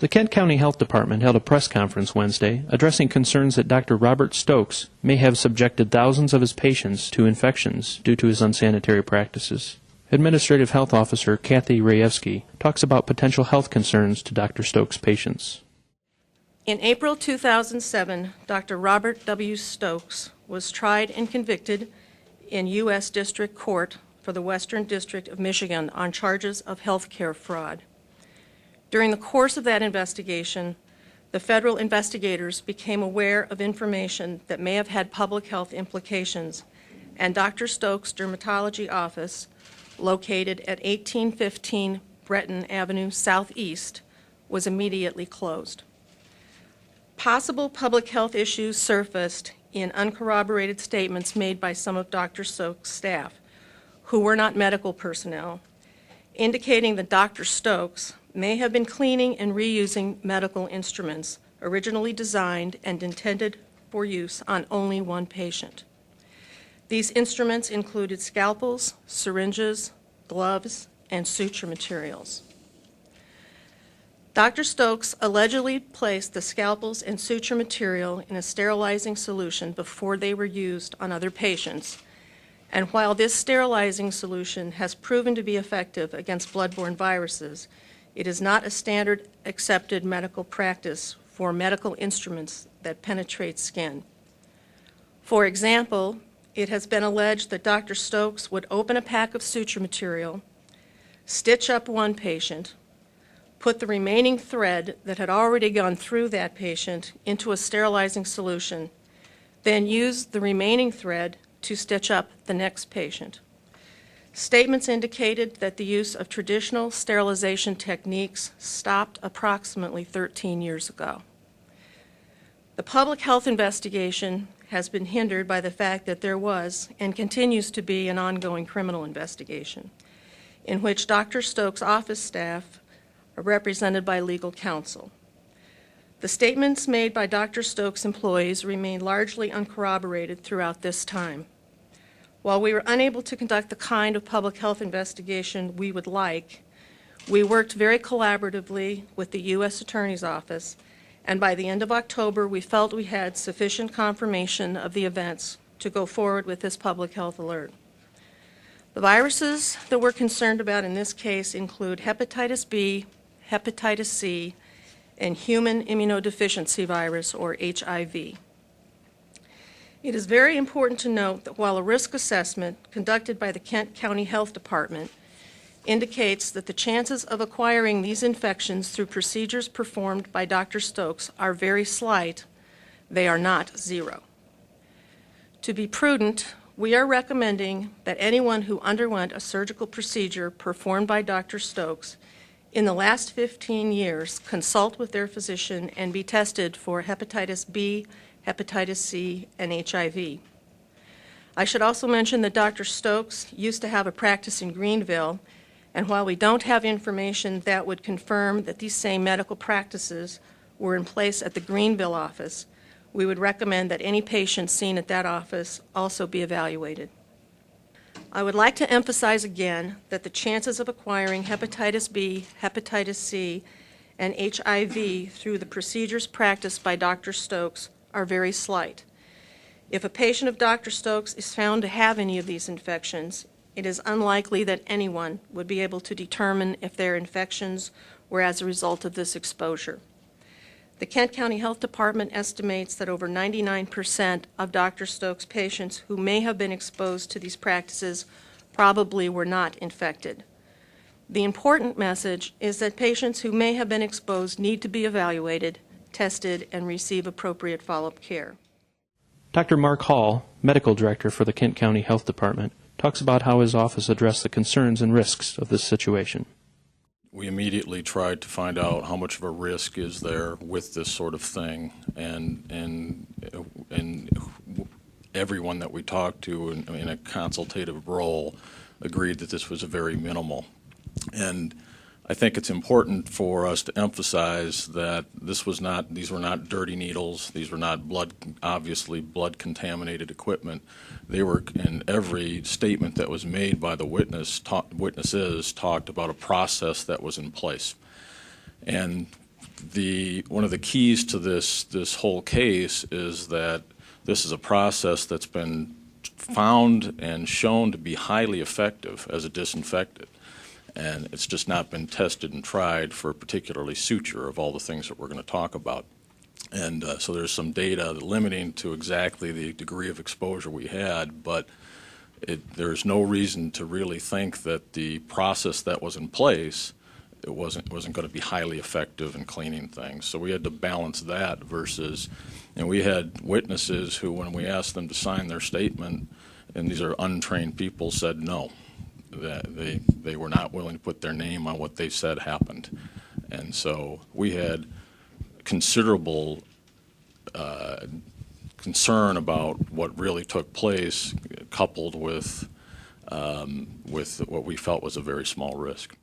The Kent County Health Department held a press conference Wednesday addressing concerns that Dr. Robert Stokes may have subjected thousands of his patients to infections due to his unsanitary practices. Administrative Health Officer Kathy Rayevsky talks about potential health concerns to Dr. Stokes' patients. In April 2007, Dr. Robert W. Stokes was tried and convicted in U.S. District Court for the Western District of Michigan on charges of health care fraud. During the course of that investigation, the federal investigators became aware of information that may have had public health implications, and Dr. Stokes' dermatology office, located at 1815 Breton Avenue Southeast, was immediately closed. Possible public health issues surfaced in uncorroborated statements made by some of Dr. Stokes' staff, who were not medical personnel, indicating that Dr. Stokes may have been cleaning and reusing medical instruments originally designed and intended for use on only one patient. These instruments included scalpels, syringes, gloves, and suture materials. Dr. Stokes allegedly placed the scalpels and suture material in a sterilizing solution before they were used on other patients, and while this sterilizing solution has proven to be effective against bloodborne viruses, it is not a standard accepted medical practice for medical instruments that penetrate skin. For example, it has been alleged that Dr. Stokes would open a pack of suture material, stitch up one patient, put the remaining thread that had already gone through that patient into a sterilizing solution, then use the remaining thread to stitch up the next patient. Statements indicated that the use of traditional sterilization techniques stopped approximately 13 years ago. The public health investigation has been hindered by the fact that there was and continues to be an ongoing criminal investigation in which Dr. Stokes' office staff are represented by legal counsel. The statements made by Dr. Stokes' employees remain largely uncorroborated throughout this time. While we were unable to conduct the kind of public health investigation we would like, we worked very collaboratively with the U.S. Attorney's Office, and by the end of October, we felt we had sufficient confirmation of the events to go forward with this public health alert. The viruses that we're concerned about in this case include hepatitis B, hepatitis C, and human immunodeficiency virus, or HIV. It is very important to note that while a risk assessment conducted by the Kent County Health Department indicates that the chances of acquiring these infections through procedures performed by Dr. Stokes are very slight, they are not zero. To be prudent, we are recommending that anyone who underwent a surgical procedure performed by Dr. Stokes in the last 15 years consult with their physician and be tested for hepatitis B, hepatitis C, and HIV. I should also mention that Dr. Stokes used to have a practice in Greenville, and while we don't have information that would confirm that these same medical practices were in place at the Greenville office, we would recommend that any patient seen at that office also be evaluated. I would like to emphasize again that the chances of acquiring hepatitis B, hepatitis C, and HIV through the procedures practiced by Dr. Stokes are very slight. If a patient of Dr. Stokes is found to have any of these infections, it is unlikely that anyone would be able to determine if their infections were as a result of this exposure. The Kent County Health Department estimates that over 99% of Dr. Stokes' patients who may have been exposed to these practices probably were not infected. The important message is that patients who may have been exposed need to be evaluated, tested, and receive appropriate follow-up care. Dr. Mark Hall, Medical Director for the Kent County Health Department, talks about how his office addressed the concerns and risks of this situation. We immediately tried to find out how much of a risk is there with this sort of thing, and everyone that we talked to in a consultative role agreed that this was a very minimal. And I think it's important for us to emphasize that these were not dirty needles, these were not obviously blood-contaminated equipment. They were, in every statement that was made by the witnesses talked about a process that was in place. And one of the keys to this whole case is that this is a process that's been found and shown to be highly effective as a disinfectant. And it's just not been tested and tried for particularly suture of all the things that we're going to talk about. And so there's some data limiting to exactly the degree of exposure we had, but there's no reason to really think that the process that was in place, it wasn't going to be highly effective in cleaning things. So we had to balance that versus, and we had witnesses who, when we asked them to sign their statement, and these are untrained people, said no, that they were not willing to put their name on what they said happened. And so we had considerable concern about what really took place, coupled with what we felt was a very small risk.